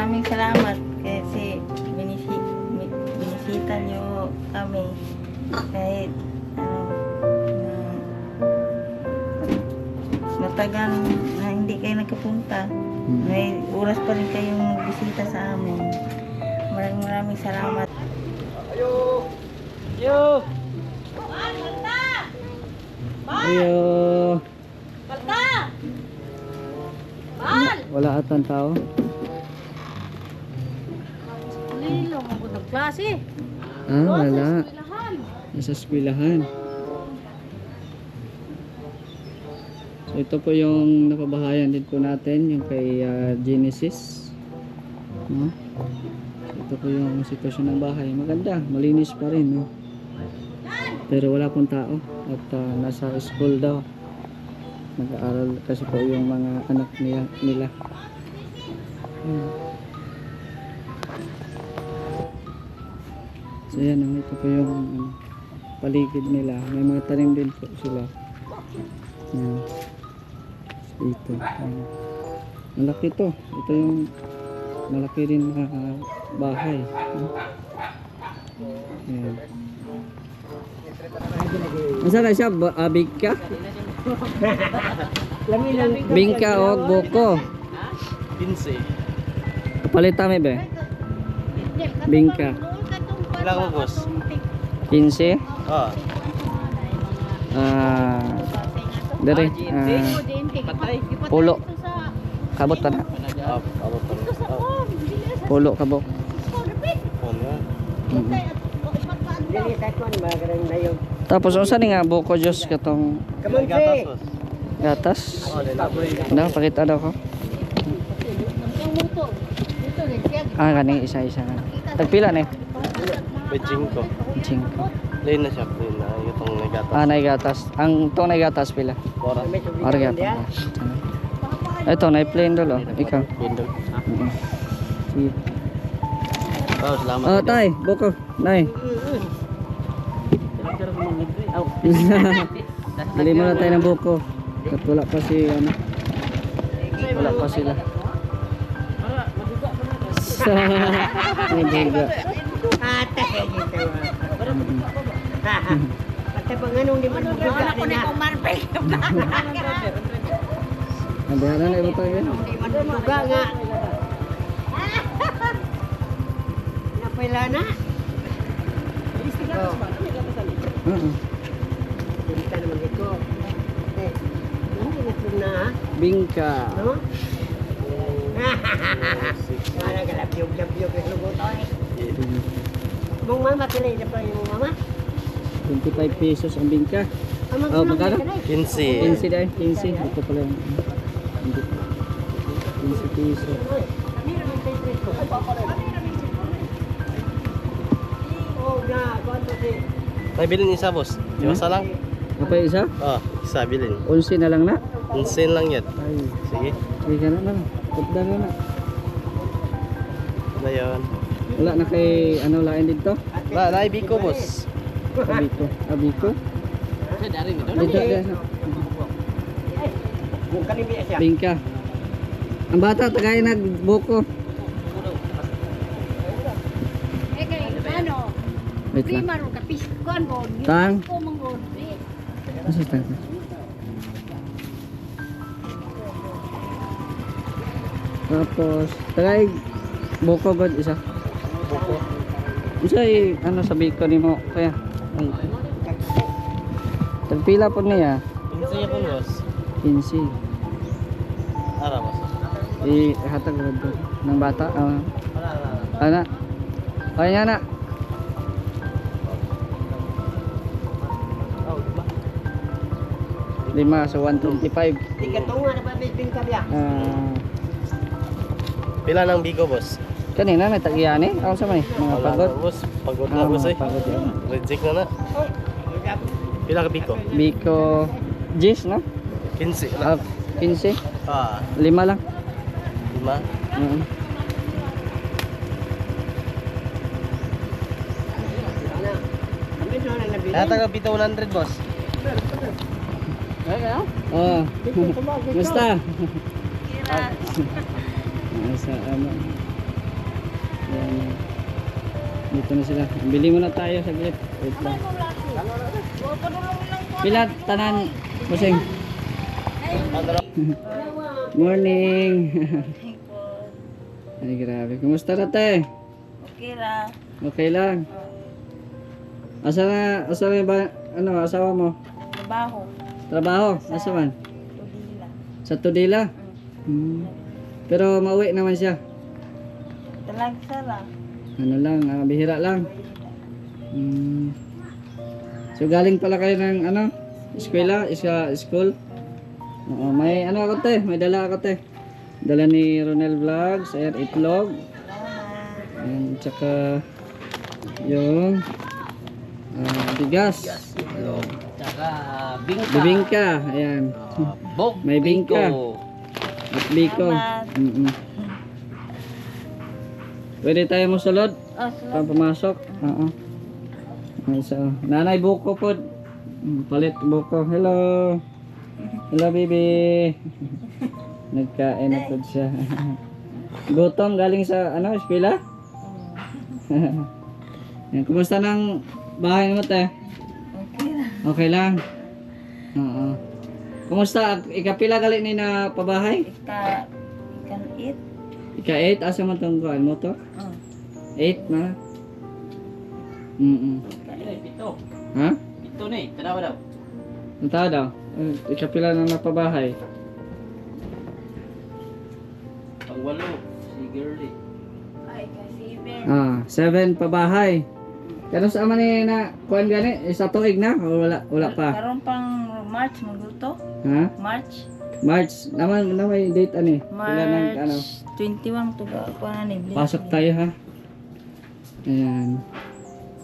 maraming salamat kasi binisita niyo kami kahit matagal na hindi kayo nagkapunta. May oras pa rin kayong magbisita sa amin. Maraming salamat. Ayo! Ayo! Ayo! Wala atang tao. Lilo, magandang klase. Wala. Nasa eskwelahan. So ito po yung napabahayan din po natin, yung kay Genesis. No? So, ito po yung sitwasyon ng bahay. Maganda, malinis pa rin. No? Pero wala pong tao. At nasa school daw. Nag-aaral kasi po yung mga anak nila. So yan, ito po yung paligid nila. May mga tanim din po sila. Yan. Dito. Malaki to. Ito yung malaki rin na bahay. Yan. Masana siya? Bingka? Bingka o buko? Pinsi. Kapalita may ba? Bingka. Ilang mo, boss? 15? Oo. Dari. Pulo. Kabot pa na. Abot pa rin. Pulo kabot. Tapos unsa ni nga buko Diyos katong gatas? Ano, pakita daw ko. Kaning isa-isa na. Tagpila ni? Peching ko. Cingko. Plain na siya. Plain na. Itong nagatas. Naigatas. Ang tong naigatas pila. Bora. Arga. Ito na plain dolo. Ikaw. Pindog. Sige. Oh, salamat. Oh, tay, buko. Nay. Bili mo na tayo ng buko. At wala pa si ano. Wala pa sila. Sa maduga. Ate, gitu. Ate, pag anong di man maduga na. Ang bayaran na ibutang yan. Di man maduga nga. Napila na. Bingka naman ito. Hindi na ito na. Bingka. No? Para galap-yog-yog-yog yung lugot. Mong mama, kilay na pa yung mama? 25 pesos ang bingka. Oh, magkano? 15. 15 dahil. 15. Ito pala yung 15 pesos. Oh, na. Kwanto si? May bilin isa, boss. Di ba lang? Apa yung isa? Oh, isa bilin. 11 na lang na. 11 lang yan. Ay. Sige. Sige ka na lang. Pagda na na. Ano yun? Wala na kay ano lain dito? Naibiko, boss. Abiko. Abiko? Dito na. Bingka. Ang bata tagay nagbuko. Ano? Wait lang. Primaro kapis kuan ko. Tang. Ko manggod. Asa tang? Tapos tagay buko god isa. Buko. Isa ano sabi ko nimo kaya. Tagpila po niya. 15 yan po, boss. 15. Ara, boss. Hatag ko ng bata. Ara. Ana. Kaya na. Oh, Lima sa 125. Ikatunga na pa bingka biya. Pila ng bigo, boss? Kanina may tag-iyani. Ako sa may mga Wala pagod. na, boss. Pagod na, boss, eh. Pagod yan. Reject na na. Pila ka bigo? Biko Jis, no? 15 lang. 15. Ah, 5 lang. 5. Kaya taga 700, boss. Oh. Musta? Sa ano? Ayan. Dito na sila. Bili muna tayo saglit. Wait lang. Pila tanan Busing. Morning. Ay grabe. Kumusta na te? Okay lang. Okay lang. Asa na ba ano asawa mo? Trabaho. Trabaho? Asa man? Tudila. Sa Tudila? Pero mauwi naman siya. Talag sara. Ano lang, bihira lang. So galing pala kayo ng ano? Eskwela? School? Oo, may ano ako te, may dala ako te. Dala ni Ronel Vlogs, ayan, itlog. Salamat. Ayan, tsaka yung bigas. Tsaka bingka. Bibingka, ayan. Bog. May bingka. At biko. Salamat. Pwede tayo musulod? Oh, salamat. Pang pumasok? Oo. So, nanay buko po. Palit buko. Hello. Hello, baby. Nagkain na po siya. Gutom galing sa ano, eskwela? Yan, kumusta ng bahay mo, te? Okay lang. Okay lang? Oo. Kumusta? Ikapila galing ni na pabahay? Ikan eat. Ika-8? Asa man itong kuhaan mo to? 8 na? Pito. Ha? Pito na eh. Tanawa daw. Ang tao daw? Ikapila na napabahay? Pangwalo. Si girly. Ay, kasi 7 pabahay. Kano sa ama ni na kuhaan gani? Isa tuig na? O wala pa? Karon pang March magluto. Ha? March. March? Naman na may date ani? Pila ng ano? March 21 to pa na ni. Pasok tayo ha. Ayan.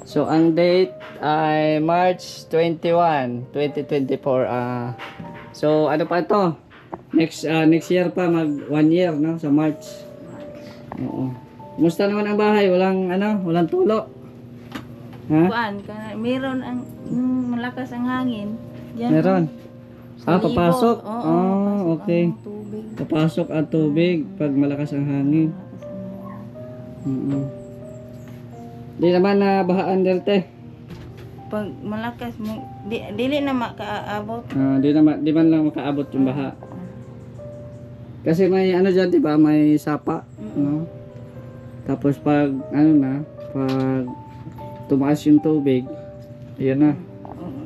So ang date ay March 21, 2024. So ano pa ito? Next year pa mag 1 year no sa March. Oo. Kumusta naman ang bahay? Walang tulo. Ha? Kuan kana meron ang malakas ang hangin. Diyan, Meron. Papasok. Oo, Ah, papasok okay. ang tubig. Papasok ang tubig pag malakas ang hangin. Malakas ang hangin. Di naman na bahaan derte. Pag malakas mo dili na makaabot. Di man lang makaabot yung baha. Kasi may ano dyan, di ba? May sapa, no? Tapos pag pag tumaas yung tubig, yun na. Oo.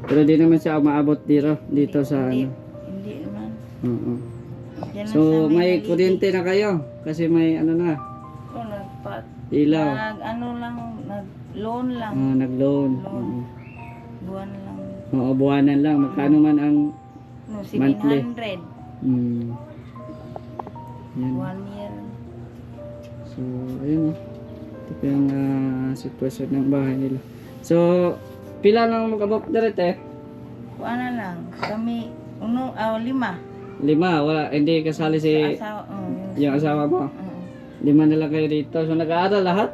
Pero di naman siya umaabot dito sa Hindi, ano. hindi naman. Oo. Diyan lang So sa may naliligo. kuryente na kayo kasi may ano na, Oo, ilaw. Nag-loan lang. Nag-loan. Loan. Buwan lang. Oo, buwanan lang. Magkano man ang No, Monthly. 700. Yan. 1 year. So, ayun. Ito po yung sitwasyon ng bahay nila. So, pila lang mag-abok direct Kuha na lang. Kami, 5. 5, wala, hindi kasali si Asawa, yung asawa mo. 5 na lang kayo dito. So, nag-aaral lahat?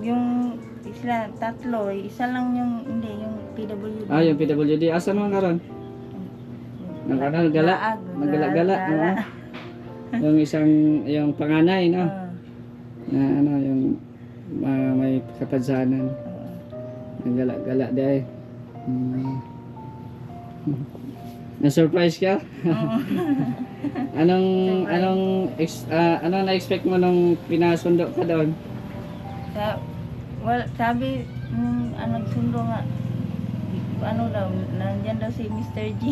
yung sila, 3. Isa lang yung, hindi, yung PWD. Yung PWD. Asa naman karon? Nagala? Nagala-gala. Oo. Yung yung panganay, no? Na yung may kapansanan. Nagala-gala dahil. Na-surprise ka? Anong na-expect mo nung pinasundo ka doon? Sabi, nagsundo nga, daw, nandyan daw si Mr. G.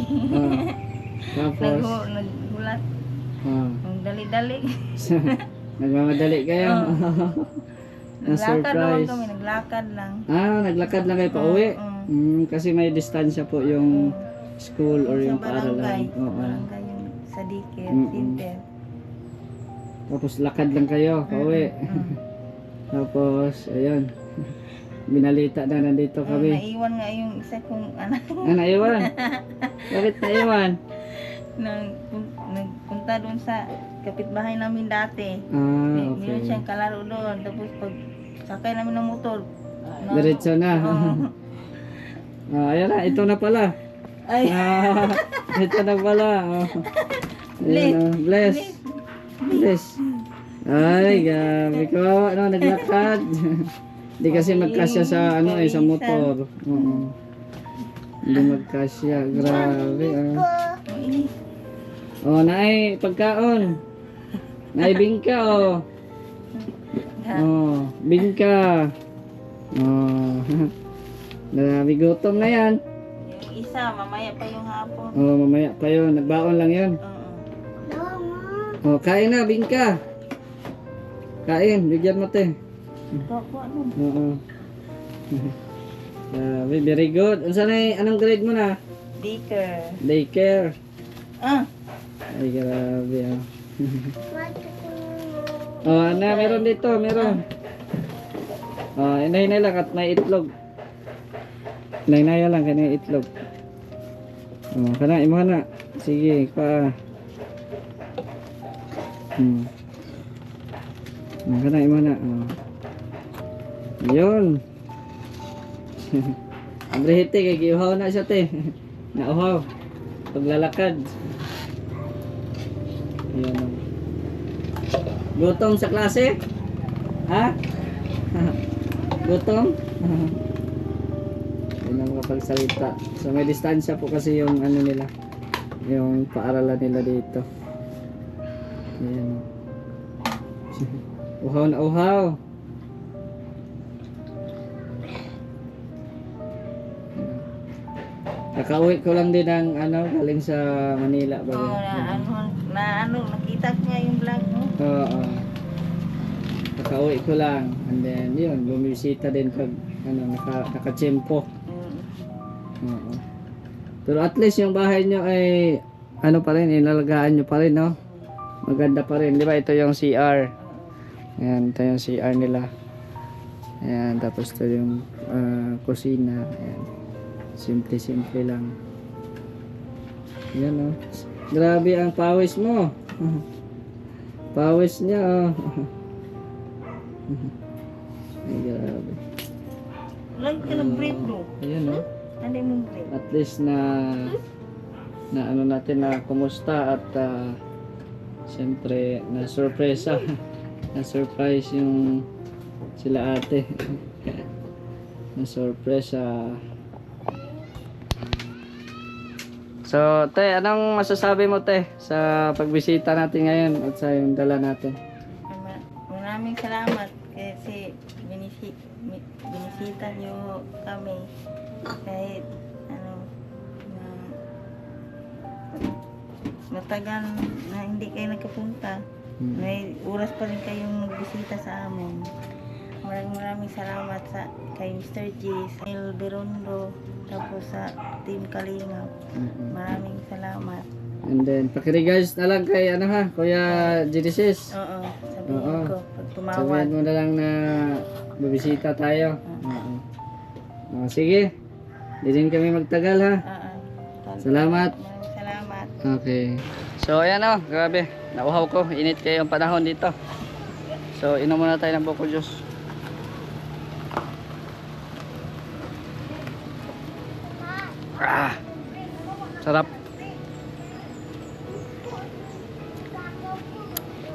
Tapos, Naghulat. Ang dali-dali. nagmamadali kayo. Naglakad naman Na-surprise. kami, naglakad lang. Naglakad lang kayo pa uwi. Kasi may distansya po yung school or yung Sa barangay. paaralan. Oo. Barangay yung sa dikit, center. Tapos lakad lang kayo pa uwi. Tapos, ayun. Binalita na nandito kami. Naiwan nga yung isa kong anak. Naiwan? Bakit naiwan? Nagpunta doon sa kapitbahay namin dati. Okay. Meron siyang kalaro doon. Tapos pag sakay namin ng motor. Diretso na. Ayan na, ito na pala. Ay, Ito na pala. Ayan, bless. Bless. Ay, gabi. Kawawa, no? Naglakad. Hindi kasi magkasya sa, ano eh, sa motor. Oo. Hindi magkasya. Grabe, ah. Mainit. Oh, naay, pagkaon. Naay bingka, oh. Oh, bingka. Oh. Grabe, gutom na yan. Yung isa, mamaya pa yung hapon. Oh, mamaya pa yun. Nagbaon lang yun. Oo. Oh, kain na, bingka. Kain, bigyan mo, te. Kuha ano? Oo. Grabe, very good. Anong grade mo na? Baker. Daycare. Ah, Ay, grabe, ah. Oh, ana, meron dito, meron. Oh, inay lang at may itlog. Inay lang kanang itlog. Oh, kana imo na. Sige, pa. Kana imo na. Oh. Yun. Abrehite kay giuhaw na siya te. Nauhaw. Paglalakad. Ayan. Oh. Gutom sa klase? Ha? Gutom? Hindi na makapagsalita. So may distansya po kasi yung ano nila. Yung paaralan nila dito. Ayan. Uhaw na uhaw. Kakauwi ko lang din ng ano, galing sa Manila ba? oo, nakita ko nga yung vlog mo. Oo. Kakauwi ko lang. And then, yun, bumisita din pag ano, nakachempo. Oo. Pero at least yung bahay nyo ay ano pa rin, inalagaan nyo pa rin, no? Maganda pa rin. Di ba ito yung CR? Ayan, ito yung CR nila. Ayan, tapos ito yung kusina. Ayan. Simple lang. Ayan, oh. Grabe ang pawis mo. Pawis niya, oh. Ay, grabe. Lagi ka ng brief bro. Ayan, oh. Ano yung brief? At least na ano natin na kumusta at siyempre na sorpresa. Na surprise yung sila ate. Na sorpresa. So, te, anong masasabi mo, te, sa pagbisita natin ngayon at sa yung dala natin? Maraming salamat kasi binisita niyo kami kahit ano na matagal na hindi kayo nagkapunta. May oras pa rin kayong nagbisita sa amin. Maraming salamat kay Mr. J, sa El Berondo, tapos sa Team Kalingap. Maraming salamat. And then, pakiregards na lang kay ano ha, Kuya Genesis. Oo, sabihin Oo. ko pag tumawag. Sabihin mo na lang na bibisita tayo. Oo. Sige. Hindi din kami magtagal ha. Salamat. Maraming salamat. Okay. So ayan o, grabe. Nauhaw ko. Init kayo ang panahon dito. So inom muna tayo ng buko juice. Sarap.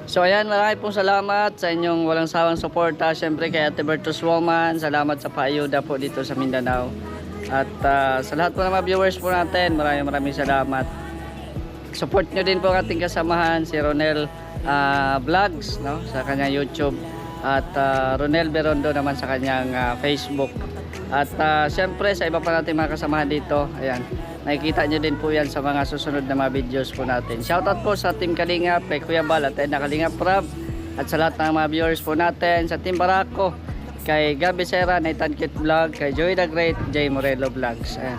So ayan, marami pong salamat sa inyong walang sawang suporta. Siyempre kay Ate Bertus Woman, salamat sa paayuda po dito sa Mindanao. At sa lahat po ng mga viewers po natin, maraming salamat. Support nyo din po ang ating kasamahan, si Ronel Vlogs, no? Sa kanyang YouTube. At Ronel Berondo naman sa kanyang Facebook. At siyempre sa iba pa natin mga kasamahan dito, ayan, nakikita nyo din po yan sa mga susunod na mga videos po natin. Shoutout po sa Team Kalingap, kay Kuya Bal at na Kalingap Rob, at sa lahat ng mga viewers po natin, sa Team Barako, kay Gabi Sera, Nathan Kit Vlog, kay Joy the Great, Jay Morelo Vlogs. Ayan.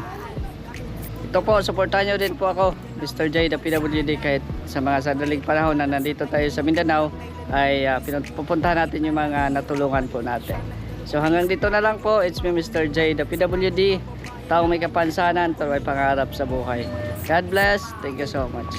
Ito po, supportahan nyo din po ako, Mr. J, the PWD, kahit sa mga sadaling panahon na nandito tayo sa Mindanao, ay pupuntahan natin yung mga natulungan po natin. So hanggang dito na lang po. It's me, Mr. J, the PWD, taong may kapansanan, pero may pangarap sa buhay. God bless. Thank you so much.